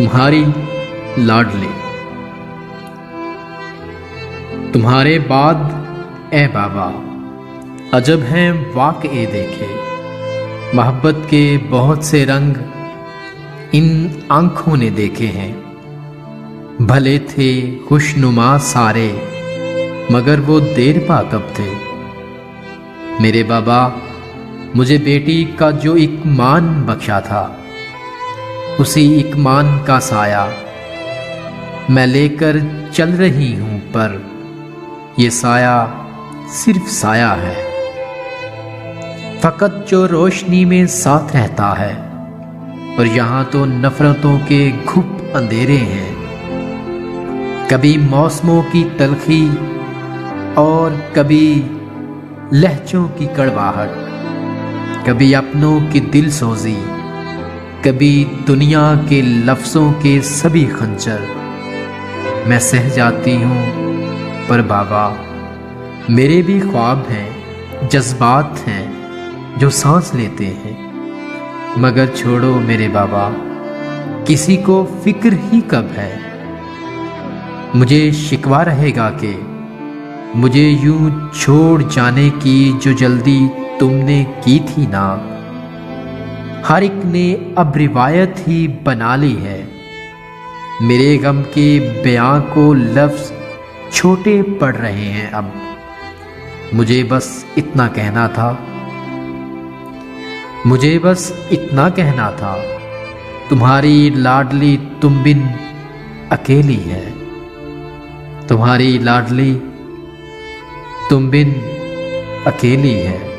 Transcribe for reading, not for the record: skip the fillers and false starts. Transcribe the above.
تمہاری لاڈلی۔ تمہارے بعد اے بابا عجب ہیں واقعے دیکھے، محبت کے بہت سے رنگ ان آنکھوں نے دیکھے ہیں۔ بھلے تھے خوشنما سارے مگر وہ دیر پا کب تھے۔ میرے بابا مجھے بیٹی کا جو اکمان بخشا تھا، اسی اکمان کا سایہ میں لے کر چل رہی ہوں، پر یہ سایہ صرف سایہ ہے، فقط جو روشنی میں ساتھ رہتا ہے، اور یہاں تو نفرتوں کے گھپ اندھیرے ہیں۔ کبھی موسموں کی تلخی اور کبھی لہجوں کی کڑواہٹ، کبھی اپنوں کی دل سوزی، کبھی دنیا کے لفظوں کے سبھی خنجر میں سہ جاتی ہوں۔ پر بابا میرے بھی خواب ہیں، جذبات ہیں جو سانس لیتے ہیں، مگر چھوڑو میرے بابا، کسی کو فکر ہی کب ہے۔ مجھے شکوہ رہے گا کہ مجھے یوں چھوڑ جانے کی جو جلدی تم نے کی تھی نا، ہر ایک نے اب روایت ہی بنا لی ہے۔ میرے غم کے بیاں کو لفظ چھوٹے پڑ رہے ہیں اب۔ مجھے بس اتنا کہنا تھا، تمہاری لاڈلی تم بن اکیلی ہے، تمہاری لاڈلی تم بن اکیلی ہے۔